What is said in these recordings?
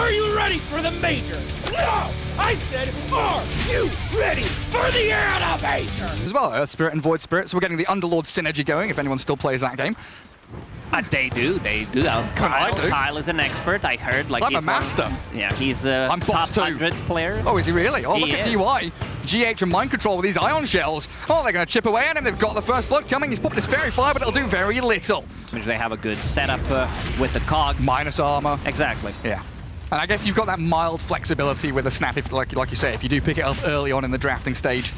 Are you ready for the major? No! I said, are you ready for the AniMajor? As well, Earth Spirit and Void Spirit, so we're getting the Underlord synergy going, if anyone still plays that game. They do. Kyle is an expert, I heard. Like I'm a master. Yeah, he's a I'm top boss too. 100 player. Oh, is he really? Oh, look at is. DY. GH and Mind Control with these ion shells. Oh, they're going to chip away at him. They've got the first blood coming. He's popped his Fairy Fire, but it'll do very little. Which they have a good setup with the cog. Minus armor. Exactly. Yeah. And I guess you've got that mild flexibility with the snap, if, like you say, if you do pick it up early on in the drafting stage.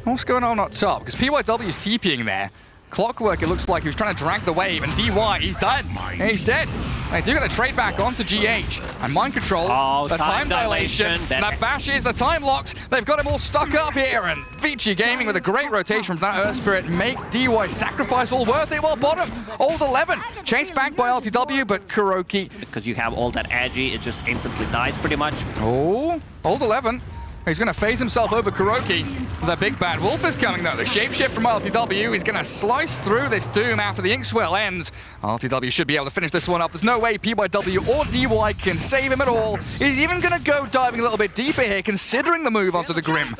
What's going on up top? Because PYW's TPing there. Clockwork, it looks like he was trying to drag the wave, and DY, he's dead. He's dead. They do get the trade back onto GH. And Mind Control, the time dilation, that bashes, the time locks. They've got him all stuck up here, and Vici Gaming with a great rotation from that Earth Spirit make DY sacrifice all worth it. Well, bottom, Old 11, chased back by LTW, but Kuroki. Because you have all that agi, it just instantly dies pretty much. Oh, Old 11. He's going to phase himself over Kuroki. The big bad wolf is coming though. The shapeshift from RTW is going to slice through this Doom after the Inkswell ends. RTW should be able to finish this one up. There's no way PYW or DY can save him at all. He's even going to go diving a little bit deeper here, considering the move onto the Grim.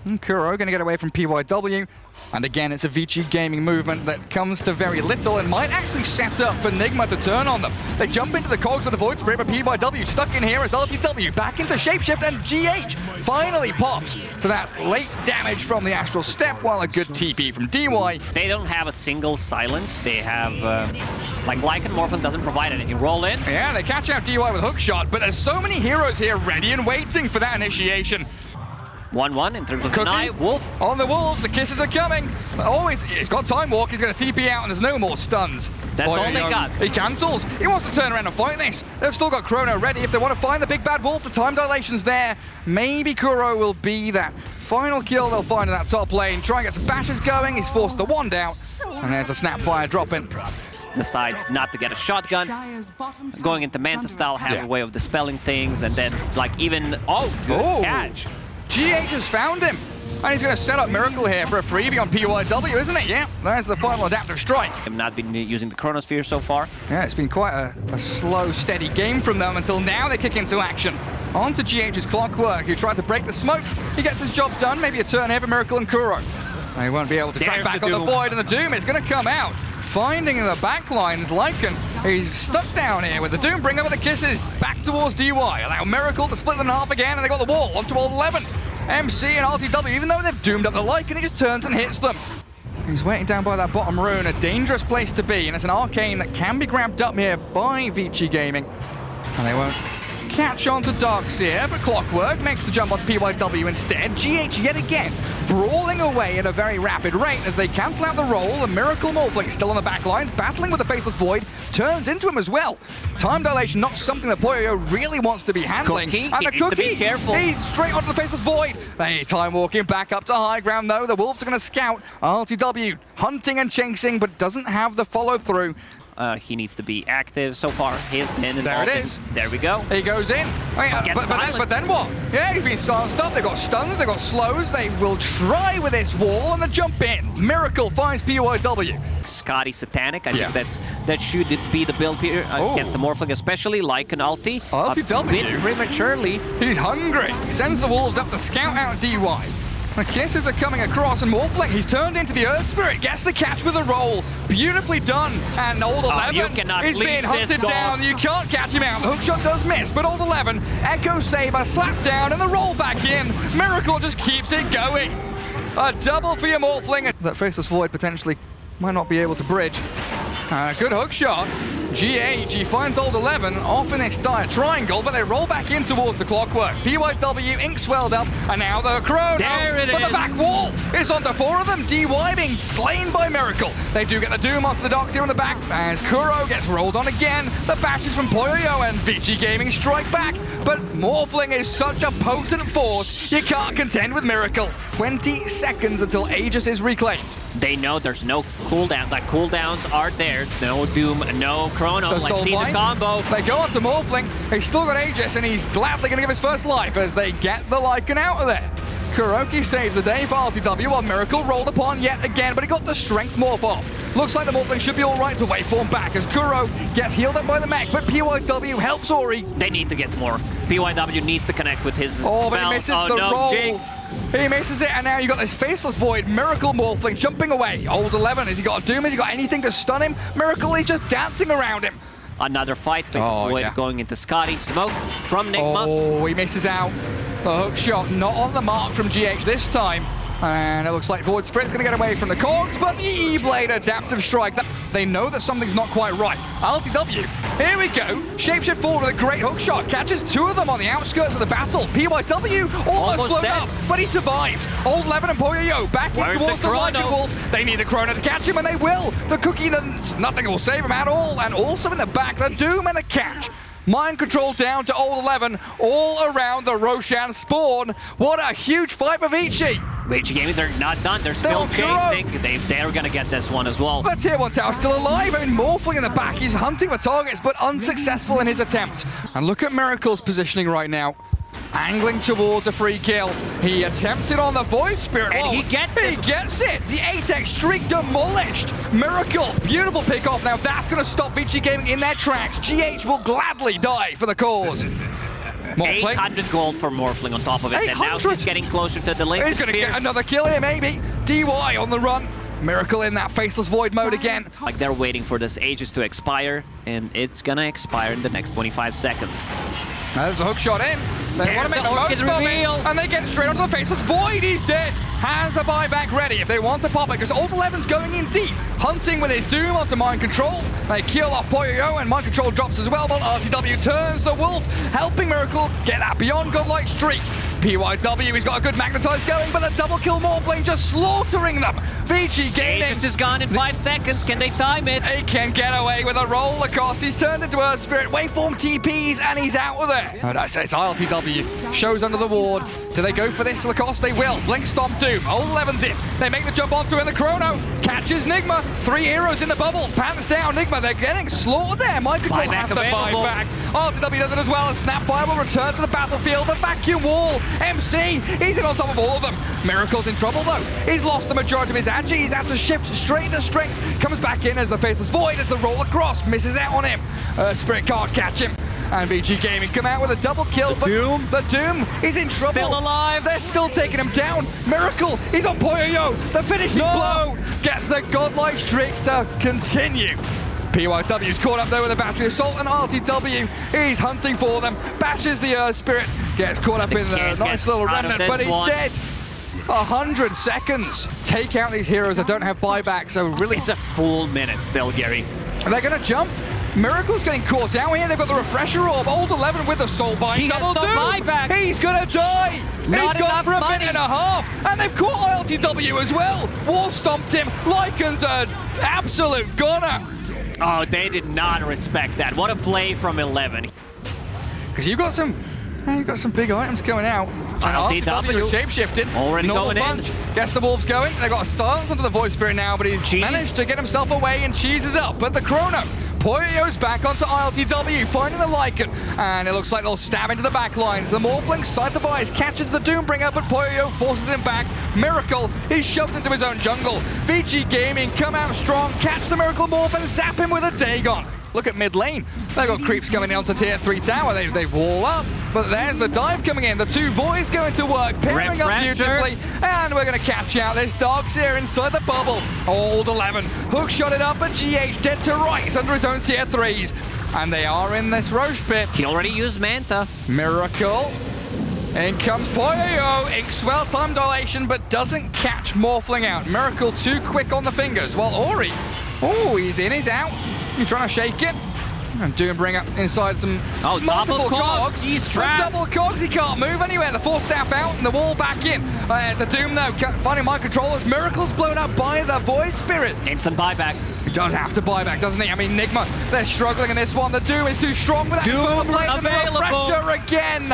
And Kuro going to get away from PYW. And again, it's a Vici Gaming movement that comes to very little and might actually set up for Nigma to turn on them. They jump into the cogs with the Void Spirit, but PYW stuck in here as RTW back into Shapeshift, and GH finally pops to that late damage from the Astral Step, while a good TP from DY. They don't have a single silence. They have, like Lycan Morphin doesn't provide anything. Roll in. Yeah, they catch out DY with Hookshot, but there's so many heroes here ready and waiting for that initiation. 1-1 in terms of deny. Wolf. On the Wolves, the kisses are coming. Always, he's got Time Walk, he's going to TP out, and there's no more stuns. That's all they got. He cancels. He wants to turn around and fight this. They've still got Chrono ready. If they want to find the big bad wolf, the time dilation's there. Maybe Kuro will be that final kill they'll find in that top lane. Try and get some bashes going. He's forced the wand out. And there's a Snapfire dropping. Decides not to get a shotgun. Going into Manta style, have a way of dispelling things, and then, like, even... Oh, good catch. GH has found him, and he's going to set up Miracle here for a freebie on PYW, isn't it? Yeah, there's the final adaptive strike. I've not been using the Chronosphere so far. Yeah, it's been quite a slow, steady game from them until now they kick into action. On to GH's Clockwork, who tried to break the smoke. He gets his job done, maybe a turn here for Miracle and Kuro. They won't be able to track back on the Void, and the Doom is going to come out. Finding in the back lines, Lycan, he's stuck down here with the Doom, bring over the kisses, back towards DY, allow Miracle to split them in half again, and they got the wall onto Old 11. MC and RTW, even though they've doomed up the Lycan, he just turns and hits them. He's waiting down by that bottom rune, a dangerous place to be, and it's an arcane that can be grabbed up here by Vici Gaming. And they won't catch on to Darkseer, but Clockwork makes the jump onto PYW instead. GH yet again brawling away at a very rapid rate as they cancel out the roll. The Miracle Morphling still on the back lines, battling with the Faceless Void, turns into him as well. Time dilation, not something that Poyo really wants to be handling. Cookie, and the Cookie, to be careful. He's straight onto the Faceless Void. They time walking back up to high ground though. The Wolves are going to scout. RTW hunting and chasing, but doesn't have the follow through. He needs to be active. So far, he has been involved. There it is. There we go. He goes in. But then what? Yeah, he's been silenced up. They've got stuns, they've got slows. They will try with this wall and the jump in. Miracle finds PYW. Scotty Satanic. I think that should be the build here against the Morphling, especially like an ulti. LTW. Prematurely. He's hungry. He sends the Wolves up to scout out DY. The kisses are coming across, and Morphling, he's turned into the Earth Spirit, gets the catch with a roll. Beautifully done, and Old 11 is being hunted down. You can't catch him out. The hookshot does miss, but Old 11, Echo Saber, slap down, and the roll back in. Miracle just keeps it going. A double for your Morphling. That Faceless Void potentially might not be able to bridge. Good hookshot. GH, he finds Old 11 off in this dire triangle, but they roll back in towards the Clockwork. PYW, ink swelled up, and now the Chrono. There it is. But the back wall is onto 4 of them. DY being slain by Miracle. They do get the Doom onto the docks here on the back as Kuro gets rolled on again. The bashes from Poyo and Vici Gaming strike back, but Morphling is such a potent force, you can't contend with Miracle. 20 seconds until Aegis is reclaimed. They know there's no cooldown. Like, cooldowns are there. No Doom, no Chrono. Let's see the combo. They go on to Morphling. He's still got Aegis, and he's gladly going to give his first life as they get the Lycan out of there. Kuroki saves the day for RTW while Miracle rolled upon yet again, but he got the strength morph off. Looks like the Morphling should be alright to waveform back as Kuro gets healed up by the mech, but PYW helps Ori. They need to get more. PYW needs to connect with his spell. But he misses the roll. Jinx. He misses it, and now you got this Faceless Void. Miracle Morphling jumping away. Old 11, has he got a Doom? Has he got anything to stun him? Miracle is just dancing around him. Another fight, Faceless Void going into Scotty. Smoke from Nigma. Oh, he misses out. The hook shot not on the mark from GH this time. And it looks like Void Spirit's going to get away from the Cogs, but the E-Blade Adaptive Strike, they know that something's not quite right. RTW, here we go. Shapeshift forward with a great hook shot. Catches two of them on the outskirts of the battle. PYW almost blown dead. up, but he survives. Old Levin and Poyo back in towards the Lycan Wolf. They need the Chrono to catch him, and they will. The Cookie, nothing will save him at all. And also in the back, the Doom and the catch. Mind control down to Old 11, all around the Roshan spawn. What a huge fight for Vici. Vici Gaming, they're not done. They're still chasing. They're going to get this one as well. The Tier 1 tower still alive. I mean, Morphling in the back. He's hunting for targets, but unsuccessful in his attempt. And look at Miracle's positioning right now. Angling towards a free kill. He attempted on the Void Spirit. And he gets it. He gets it. The 8x streak demolished. Miracle. Beautiful pick off. Now that's going to stop Vici Gaming in their tracks. GH will gladly die for the cause. 800 gold for Morphling on top of it. 800. And now he's getting closer to the link. He's going to get another kill here, maybe. DY on the run. Miracle in that Faceless Void mode again. Like they're waiting for this Aegis to expire, and it's gonna expire in the next 25 seconds. There's a hook shot in. They want to make the most of it, and they get straight onto the Faceless Void. He's dead. Has a buyback ready if they want to pop it, because Old 11's going in deep, hunting with his Doom onto Mind Control. They kill off Poyo, and Mind Control drops as well, but RTW turns the Wolf, helping Miracle get that Beyond Godlike streak. PYW, he's got a good Magnetize going, but the double kill Morphling just slaughtering them. Vici Gaming. Aegis is gone in 5 seconds. Can they time it? He can get away with a roller cost. He's turned into Earth Spirit. Waveform TPs, and he's out of there. Oh, that's it's RTW. Shows under the ward. Do they go for this Lacoste? They will. Blink Stomp Doom. Old 11's in. They make the jump onto it. The Chrono catches Nigma. 3 heroes in the bubble. Pants down Nigma. They're getting slaughtered there. Mind Control has to buy back. RTW does it as well. Snapfire will return to the battlefield. The vacuum wall. MC, he's in on top of all of them. Miracle's in trouble though. He's lost the majority of his agi. He's had to shift straight to strength. Comes back in as the Faceless Void as the roll across. Misses out on him. Spirit can't catch him. And Vici Gaming come out with a double kill. The Doom, he's in trouble. Still alive. They're still taking him down. Miracle, he's on Poyo. The finishing blow gets the godlike streak to continue. PYW's caught up there with a battery assault, and RTW, he's hunting for them. Bashes the Earth Spirit, gets caught up in the nice little remnant, but he's dead. 100 seconds. Take out these heroes that don't have buyback, so really... It's a full minute still, Gary. They're going to jump. Miracle's getting caught out here. They've got the Refresher Orb. Old 11 with the Soul Bind. He has no buyback. He's going to die. He's gone for a minute and a half. And they've caught LTW as well. Wall stomped him. Lycan's an absolute gunner. Oh, they did not respect that. What a play from 11. Because you've got some big items going out. And RTW shape-shifted. Already Normal going punch. in. Gets the Wolves going. They've got a silence onto the Void Spirit now, but he's managed to get himself away and cheeses up. But the Chrono. Poyo's back onto ILTW, finding the Lycan, and it looks like they'll stab into the back lines. The Morphling side the buys, catches the Doombringer, but Poyo forces him back. Miracle, he's shoved into his own jungle. Vici Gaming come out strong, catch the Miracle Morph and zap him with a Dagon. Look at mid lane. They've got creeps coming in onto tier 3 tower. They wall up, but there's the dive coming in. The two Voids going to work, pairing up beautifully, and we're going to catch out this Darkseer inside the bubble. Old 11, hook shot it up, but GH dead to rights under his own tier 3s. And they are in this Roche pit. He already used Manta. Miracle. In comes Poyo. Inkswell time dilation, but doesn't catch Morphling out. Miracle too quick on the fingers, while Ori, oh, he's in, he's out. He's trying to shake it. And Doombringer inside some double cogs. He's trapped. Double cogs, he can't move anywhere. The force staff out and the wall back in. There's a Doom though, finding Mind Controllers. Miracle's blown up by the Void Spirit. Instant buyback. He does have to buy back, doesn't he? I mean, Nigma, they're struggling in this one. The Doom is too strong with that Doom available. Pressure again.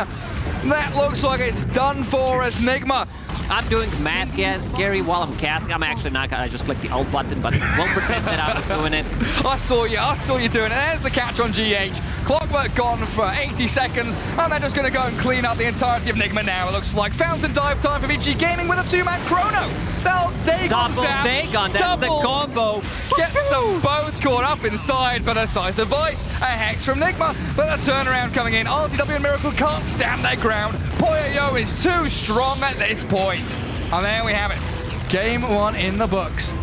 That looks like it's done for as Nigma I'm doing math, Gary, while I'm casting. I'm actually not gonna, I just clicked the alt button, but we'll pretend that I was doing it. I saw you doing it. There's the catch on GH. Clockwork gone for 80 seconds, and they're just gonna go and clean up the entirety of Nigma now. It looks like fountain dive time for Vici Gaming with a 2-man chrono. They'll Dagon Double Dagon, that's the combo. Get them both caught up inside, but a scythe device, a hex from Nigma, but the turnaround coming in. RTW and Miracle can't stand their ground. Poyo is too strong at this point. And there we have it. Game 1 in the books.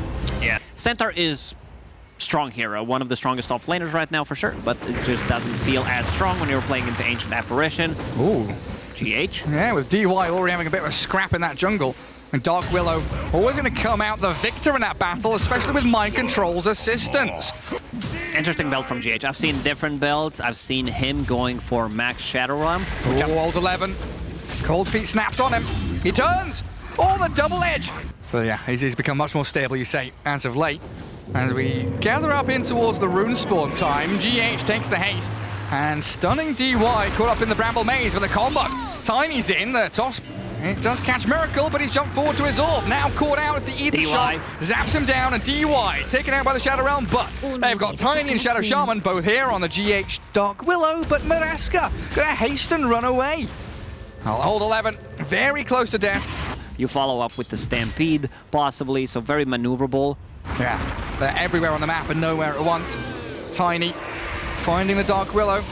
Yeah, Centaur is strong hero, one of the strongest off laners right now for sure, but it just doesn't feel as strong when you're playing into Ancient Apparition. Ooh. GH. Yeah, with DY already having a bit of a scrap in that jungle. And Dark Willow always going to come out the victor in that battle, especially with Mind Control's assistance. Interesting build from GH. I've seen different builds. I've seen him going for max Shadow Realm. Oh, old 11. Cold Feet snaps on him. He turns. Oh, the double edge. But yeah, he's become much more stable, you say, as of late. As we gather up in towards the rune spawn time, GH takes the haste. And stunning DY caught up in the Bramble Maze with a combo. Tiny's in, the toss. It does catch Miracle, but he's jumped forward to his orb. Now caught out as the Ether shot. Zaps him down, and DY taken out by the Shadow Realm, but they've got Tiny and Shadow Shaman both here on the GH Dark Willow, but Maraska gonna haste and run away. I'll hold 11, very close to death. You follow up with the Stampede, possibly, so very maneuverable. Yeah, they're everywhere on the map and nowhere at once. Tiny finding the Dark Willow.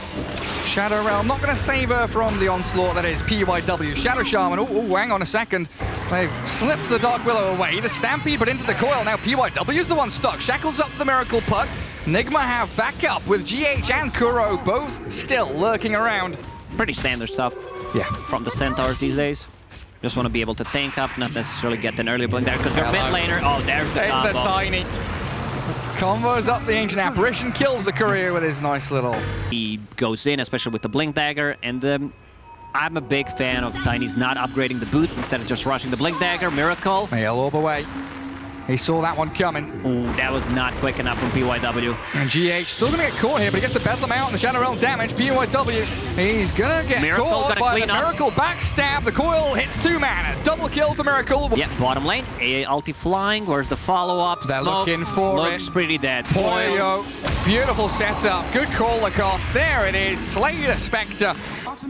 Shadow Realm not going to save her from the onslaught that is PYW. Shadow Shaman, oh, hang on a second. They've slipped the Dark Willow away. The Stampede, but into the coil. Now PYW's the one stuck. Shackles up the Miracle Puck. Nigma have backup with GH and Kuro both still lurking around. Pretty standard stuff from the Centaurs these days. Just want to be able to tank up, not necessarily get an early blink there, because you're mid laner. Oh, there's the combo. There's the Tiny. Combos up the Ancient Apparition, kills the Courier with his nice little... He goes in, especially with the Blink Dagger, and I'm a big fan of Tiny's not upgrading the boots instead of just rushing the Blink Dagger. Miracle. He'll orb away. He saw that one coming. Ooh, that was not quick enough from PYW. And GH still going to get caught here, but he gets the Bedlam out and the Shadow Realm damage. PYW, he's going to get caught by the Miracle backstab. The coil hits 2 mana. Double kill for Miracle. Yeah, bottom lane. AA ulti flying. Where's the follow-up? They're looking for it. Looks pretty dead. Poyo, beautiful setup. Good call across. There it is. Slay the Spectre.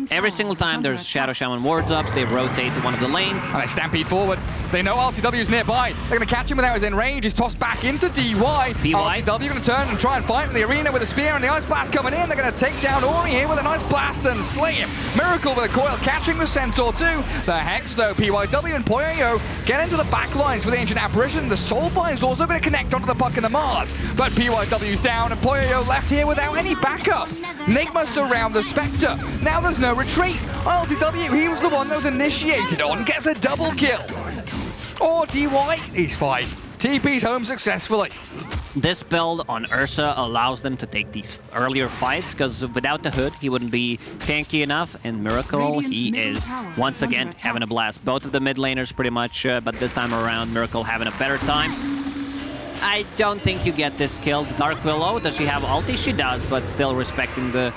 Every single time there's Shadow Shaman wards up, they rotate to one of the lanes. And they stampede forward. They know RTW's nearby. They're going to catch him without his enrage. He's tossed back into DY. RTW going to turn and try and fight in the arena with a spear and the Ice Blast coming in. They're going to take down Ori here with a nice blast and slay him. Miracle with a coil catching the Centaur too. The Hex though, PYW and Poyo get into the back lines for the Ancient Apparition. The Soulbind's also going to connect onto the puck and the Mars. But PYW's down and Poyo left here without any backup. Nigma surround the Spectre. Now there's no retreat. RTW, he was the one that was initiated on, gets a double kill. Or DY, he's fine. TP's home successfully. This build on Ursa allows them to take these earlier fights, because without the hood, he wouldn't be tanky enough. And Miracle, he is, once again, having a blast. Both of the mid laners pretty much, but this time around, Miracle having a better time. I don't think you get this kill. Dark Willow, does she have ulti? She does, but still respecting the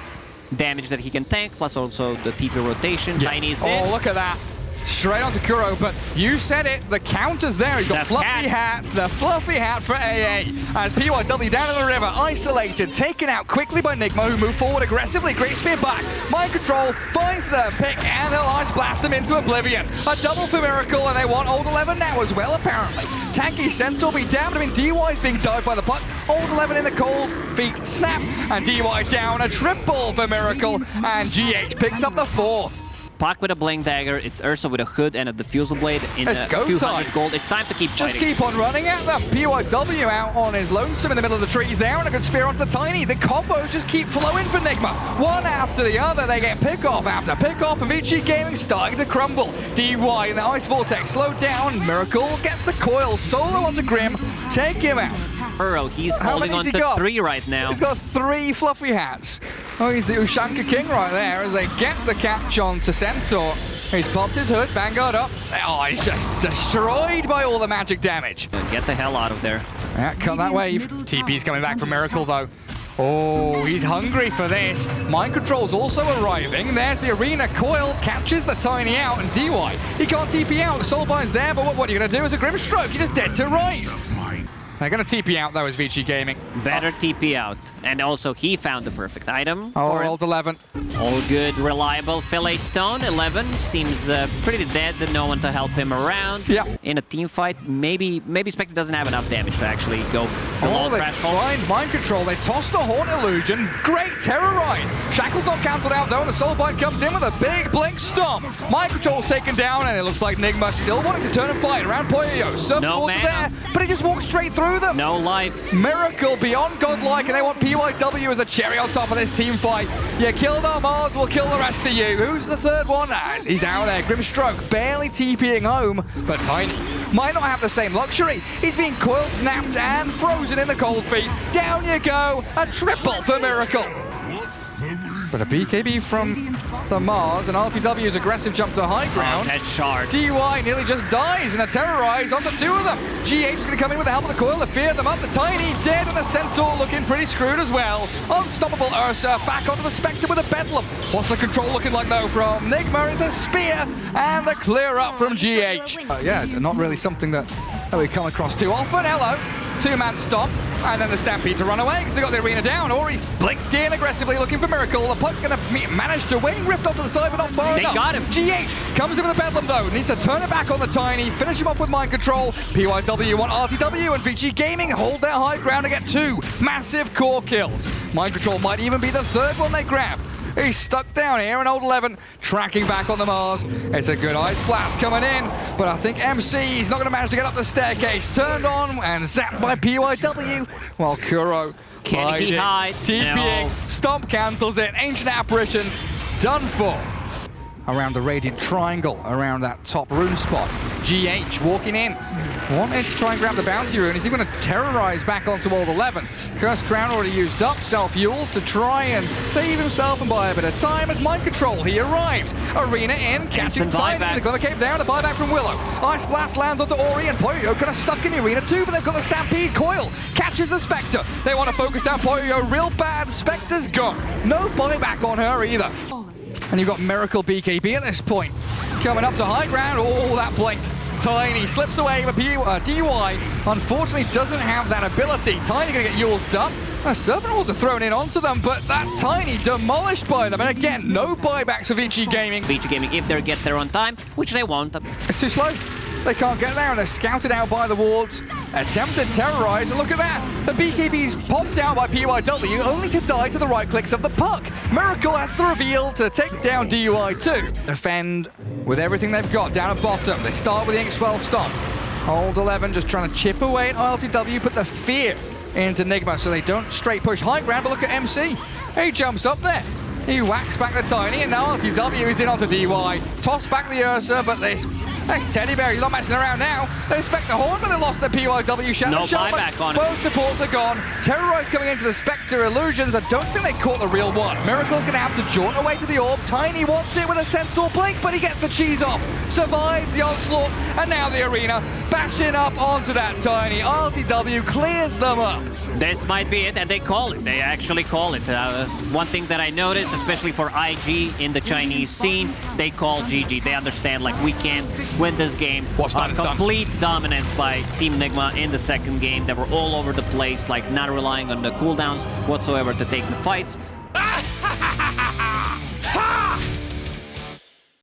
damage that he can tank, plus also the TP rotation. Yeah. Tiny's in. Oh, look at that. Straight onto Kuro, but you said it, the counter's there. He's got fluffy hats, the fluffy hat for AA. As PYW down in the river, isolated, taken out quickly by Nigma, who moved forward aggressively. Great spear back. Mind Control finds the pick, and they'll Ice Blast him into oblivion. A double for Miracle, and they want Old 11 now as well, apparently. Tanky Centaur be down. I mean, DY's being dived by the puck. Old 11 in the cold feet snap, and DY down. A triple for Miracle, and GH picks up the 4th. Puck with a Blink Dagger, it's Ursa with a hood and a Diffusal Blade in a 200 gold. It's time to keep fighting. Just keep on running at them. PYW out on his lonesome in the middle of the trees there, and a good spear onto the Tiny. The combos just keep flowing for Nigma. One after the other, they get pick-off after pick-off, and Vici Gaming starting to crumble. DY in the Ice Vortex slowed down. Miracle gets the coil solo onto Grim. Take him out. Burrow, he's holding on to 3 right now. He's got 3 fluffy hats. Oh, he's the Ushanka King right there as they get the catch on to Centaur. He's popped his hood, Vanguard up. Oh, he's just destroyed by all the magic damage. Get the hell out of there. Yeah, cut that wave. TP's coming back from Miracle though. Oh, he's hungry for this. Mind Control's also arriving. There's the arena. Coil catches the Tiny out, and DY, he can't TP out. The Soulbind's there, but what are you going to do as a Grimstroke? You're just dead to rise. They're going to TP out, though, as Vici Gaming. Better TP out. And also, he found the perfect item. Oh, old 11. All good, reliable. Fillet Stone, 11. Seems pretty dead. No one to help him around. Yeah. In a team fight, maybe Spectre doesn't have enough damage to actually go below they threshold. find Mind Control. They toss the Horn Illusion. Great Terrorize. Shackle's not cancelled out, though, and the Soulbind comes in with a big Blink Stomp. Mind Control's taken down, and it looks like Nigma still wanting to turn and fight around Poyo. No there, but he just walks straight through them. No life. Miracle beyond godlike, and they want PYW as a cherry on top of this team fight. You killed our Mars, we'll kill the rest of you. Who's the third one? He's out there. Grimstroke barely TPing home, but Tiny might not have the same luxury. He's being coil snapped and frozen in the cold feet. Down you go. A triple for Miracle. But a BKB from the Mars, and RTW's aggressive jump to high ground. Head shard. DY nearly just dies in a Terrorize onto two of them. GH is going to come in with the help of the Coil to fear them up. The Tiny dead, and the Centaur looking pretty screwed as well. Unstoppable Ursa back onto the Spectre with a Bedlam. What's the control looking like, though, from Nigma? It's a spear, and the clear up from GH. Yeah, not really something that we come across too often. Hello. Two-man stomp, and then the Stampede to run away because they got the arena down. Ori's blinked in aggressively looking for Miracle. The puck's going to manage to wing Rift off to the side, but not far enough. They got him. GH comes in with a Bedlam, though. Needs to turn it back on the Tiny, finish him off with Mind Control. PYW want RTW, and Vici Gaming hold their high ground to get two massive core kills. Mind Control might even be the third one they grab. He's stuck down here, and old 11 tracking back on the Mars. It's a good Ice Blast coming in, but I think MC is not going to manage to get up the staircase. Turned on and zapped by PYW, while Kuro Can he hide? TPing, No. Stomp cancels it. Ancient Apparition done for. Around the Radiant Triangle, around that top rune spot. GH walking in. Wanted to try and grab the bounty rune. Is he going to terrorize back onto old 11? Cursed Crown already used up. Self-Yules to try and save himself and buy a bit of time as Mind Control. He arrives. Arena in, catching Tiny. They're going to cave down to buyback from Willow. Ice Blast lands onto Ori, and Poyo kind of stuck in the arena too, but they've got the Stampede. Coil catches the Spectre. They want to focus down Poyo real bad. Spectre's gone. No buyback on her either. And you've got Miracle BKB at this point. Coming up to high ground. Oh, that blink. Tiny slips away, but DY unfortunately doesn't have that ability. Tiny going to get Yules up. Serpent Water thrown in onto them, but that Tiny demolished by them. And again, no buybacks for Vici Gaming. Vici Gaming, if they get there on time, which they won't. It's too slow. They can't get there, and they're scouted out by the wards. Attempted Terrorize, and look at that. The BKB's popped down by PYW, only to die to the right clicks of the puck. Miracle has the reveal to take down DUI2. Defend with everything they've got down at bottom. They start with the X12 stomp. Old 11 just trying to chip away at ILTW, put the fear into Nigma so they don't straight push high ground, but look at MC. He jumps up there. He whacks back the Tiny, and now RTW is in onto DY. Toss back the Ursa, but this Teddy Bear, he's not messing around now. They expect the Horn, but they lost the PYW shot. No buyback on it. Both supports are gone. Terrorize coming into the Spectre Illusions. I don't think they caught the real one. Miracle's going to have to jaunt away to the orb. Tiny wants it with a Centaur blink, but he gets the cheese off. Survives the onslaught, and now the arena bashing up onto that Tiny. RTW clears them up. This might be it, and they call it. They actually call it. One thing that I noticed, especially for IG in the Chinese scene, they call GG. They understand, like, we can't win this game. Complete dominance by Team Nigma in the second game. They were all over the place, like, not relying on the cooldowns whatsoever to take the fights.